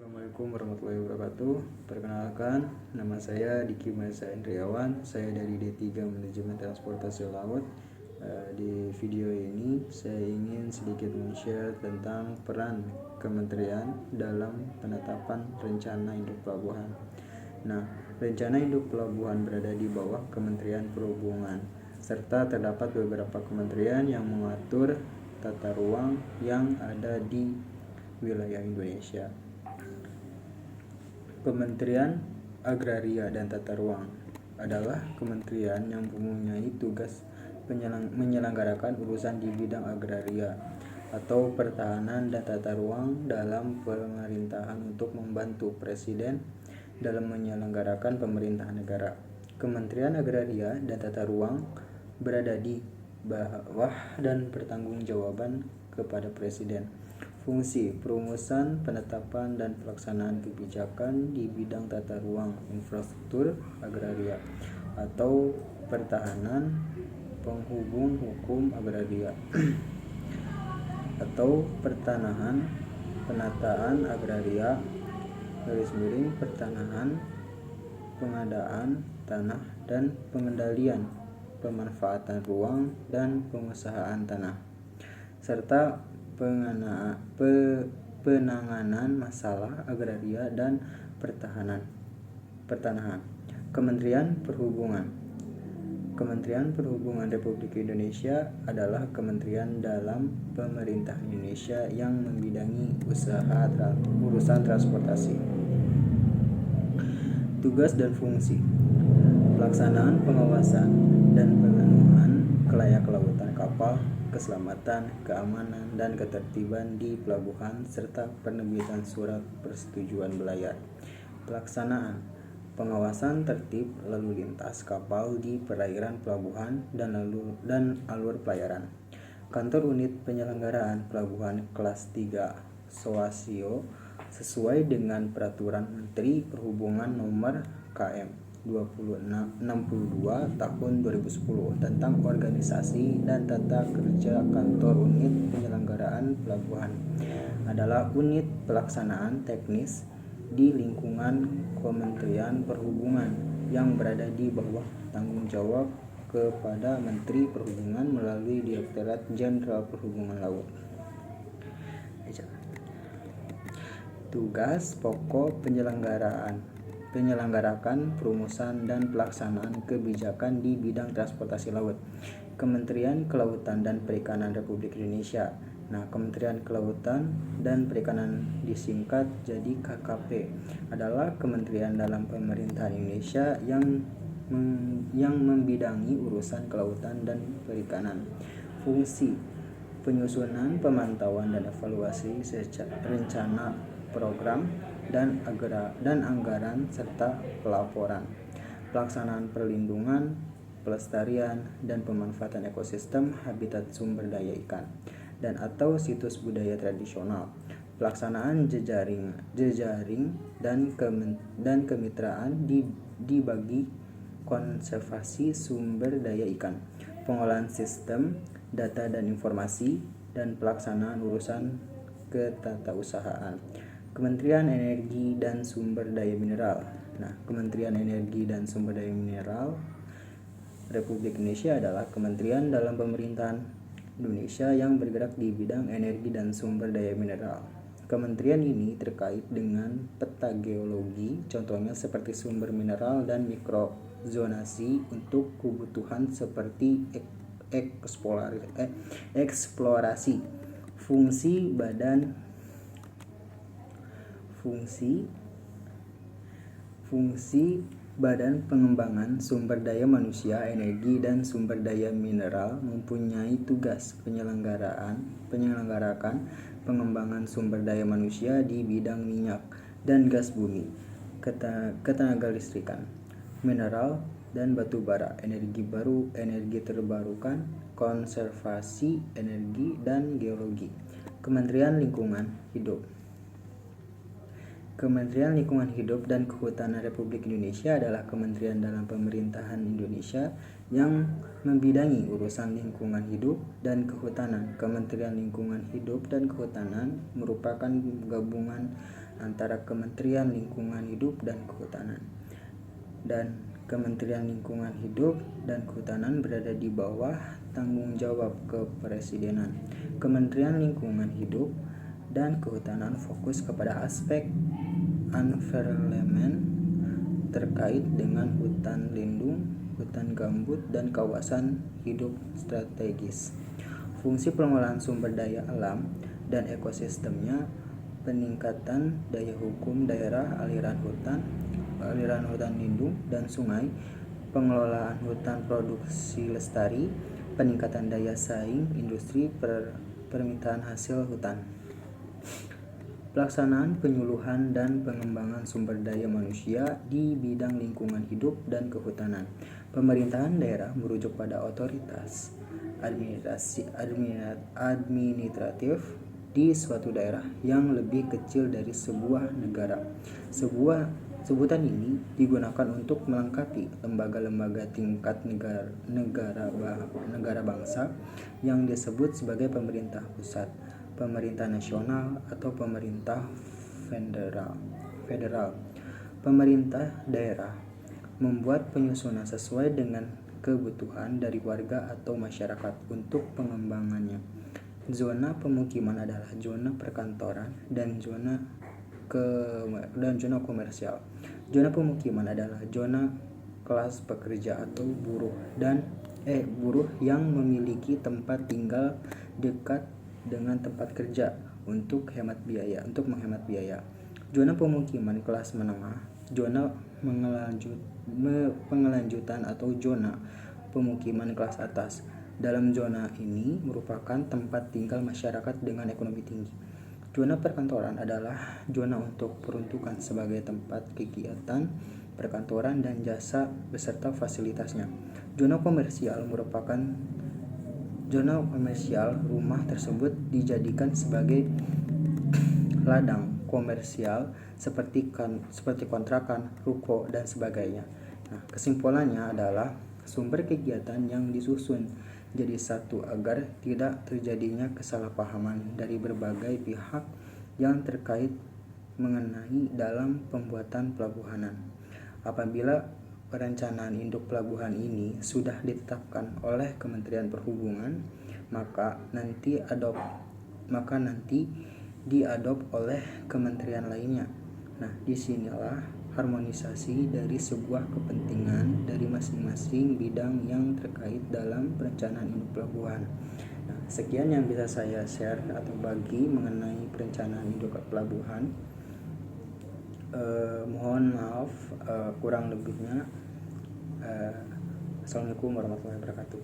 Assalamualaikum warahmatullahi wabarakatuh. Perkenalkan, nama saya Diki Maesa Indriawan. Saya dari D3 Manajemen Transportasi Laut. Di video ini saya ingin sedikit men-share tentang peran kementerian dalam penetapan rencana induk pelabuhan. Nah, rencana induk pelabuhan berada di bawah Kementerian Perhubungan, serta terdapat beberapa kementerian yang mengatur tata ruang yang ada di wilayah Indonesia. Kementerian Agraria dan Tata Ruang adalah kementerian yang mempunyai tugas menyelenggarakan urusan di bidang agraria atau pertahanan dan tata ruang dalam pemerintahan untuk membantu Presiden dalam menyelenggarakan pemerintahan negara. Kementerian Agraria dan Tata Ruang berada di bawah dan bertanggungjawaban kepada Presiden. Fungsi perumusan, penetapan, dan pelaksanaan kebijakan di bidang tata ruang, infrastruktur agraria atau pertahanan, penghubung hukum agraria atau pertanahan, penataan agraria, pertanahan, pengadaan tanah dan pengendalian pemanfaatan ruang dan pengusahaan tanah, serta penanganan masalah agraria dan pertanahan. Kementerian Perhubungan Republik Indonesia adalah kementerian dalam pemerintah Indonesia yang membidangi urusan transportasi. Tugas dan fungsi: pelaksanaan pengawasan dan pemenuhan kelayak lautan kapal, keselamatan, keamanan, dan ketertiban di pelabuhan, serta penerbitan surat persetujuan belayar. Pelaksanaan pengawasan tertib lalu lintas kapal di perairan pelabuhan dan alur pelayaran. Kantor Unit Penyelenggaraan Pelabuhan Kelas 3 SOASIO sesuai dengan Peraturan Menteri Perhubungan Nomor KM 2062 tahun 2010 tentang organisasi dan tata kerja Kantor Unit Penyelenggaraan Pelabuhan adalah unit pelaksanaan teknis di lingkungan Kementerian Perhubungan yang berada di bawah tanggung jawab kepada Menteri Perhubungan melalui Direktorat Jenderal Perhubungan Laut. Tugas pokok penyelenggarakan perumusan dan pelaksanaan kebijakan di bidang transportasi laut. Kementerian Kelautan dan Perikanan Republik Indonesia. Nah, Kementerian Kelautan dan Perikanan disingkat jadi KKP adalah kementerian dalam pemerintahan Indonesia yang membidangi urusan kelautan dan perikanan. Fungsi: penyusunan, pemantauan, dan evaluasi rencana program dan anggaran serta pelaporan. Pelaksanaan perlindungan, pelestarian, dan pemanfaatan ekosistem habitat sumber daya ikan dan atau situs budaya tradisional. Pelaksanaan jejaring dan kemitraan di bagi konservasi sumber daya ikan, pengolahan sistem data dan informasi, dan pelaksanaan urusan ketatausahaan. Kementerian Energi dan Sumber Daya Mineral. Nah, Kementerian Energi dan Sumber Daya Mineral Republik Indonesia adalah kementerian dalam pemerintahan Indonesia yang bergerak di bidang energi dan sumber daya mineral. Kementerian ini terkait dengan peta geologi, contohnya seperti sumber mineral dan mikrozonasi untuk kebutuhan seperti eksplorasi. Fungsi Badan Pengembangan Sumber Daya Manusia, Energi, dan Sumber Daya Mineral mempunyai tugas penyelenggarakan pengembangan sumber daya manusia di bidang minyak dan gas bumi, ketenagalistrikan, mineral dan batu bara, energi baru, energi terbarukan, konservasi energi, dan geologi. Kementerian Lingkungan Hidup dan Kehutanan Republik Indonesia adalah kementerian dalam pemerintahan Indonesia yang membidangi urusan lingkungan hidup dan kehutanan. Kementerian Lingkungan Hidup dan Kehutanan merupakan gabungan antara Kementerian Lingkungan Hidup dan Kehutanan. Dan Kementerian Lingkungan Hidup dan Kehutanan berada di bawah tanggung jawab Kepresidenan. Kementerian Lingkungan Hidup dan Kehutanan fokus kepada aspek environment terkait dengan hutan lindung, hutan gambut, dan kawasan hidup strategis. Fungsi pengelolaan sumber daya alam dan ekosistemnya, peningkatan daya hukum daerah, aliran hutan lindung dan sungai, pengelolaan hutan produksi lestari, peningkatan daya saing industri, permintaan hasil hutan. Pelaksanaan penyuluhan dan pengembangan sumber daya manusia di bidang lingkungan hidup dan kehutanan. Pemerintahan daerah merujuk pada otoritas administratif di suatu daerah yang lebih kecil dari sebuah negara. Sebutan ini digunakan untuk melengkapi lembaga-lembaga tingkat negara bangsa yang disebut sebagai pemerintah pusat, pemerintah nasional, atau pemerintah federal. Pemerintah daerah membuat penyusunan sesuai dengan kebutuhan dari warga atau masyarakat untuk pengembangannya. Zona pemukiman adalah zona perkantoran dan zona komersial. Zona pemukiman adalah zona kelas pekerja atau buruh yang memiliki tempat tinggal dekat dengan tempat kerja untuk menghemat biaya. Zona pemukiman kelas menengah, zona pengelanjutan atau zona pemukiman kelas atas. Dalam zona ini merupakan tempat tinggal masyarakat dengan ekonomi tinggi. Zona perkantoran adalah zona untuk peruntukan sebagai tempat kegiatan perkantoran dan jasa beserta fasilitasnya. Zona komersial rumah tersebut dijadikan sebagai ladang komersial seperti kontrakan, ruko, dan sebagainya. Nah, kesimpulannya adalah sumber kegiatan yang disusun jadi satu agar tidak terjadinya kesalahpahaman dari berbagai pihak yang terkait mengenai dalam pembuatan pelabuhanan. Apabila perencanaan induk pelabuhan ini sudah ditetapkan oleh Kementerian Perhubungan, maka nanti diadop oleh kementerian lainnya. Nah, disinilah harmonisasi dari sebuah kepentingan dari masing-masing bidang yang terkait dalam perencanaan induk pelabuhan. Nah, sekian yang bisa saya share atau bagi mengenai perencanaan induk pelabuhan. Mohon maaf kurang lebihnya. Assalamualaikum warahmatullahi wabarakatuh.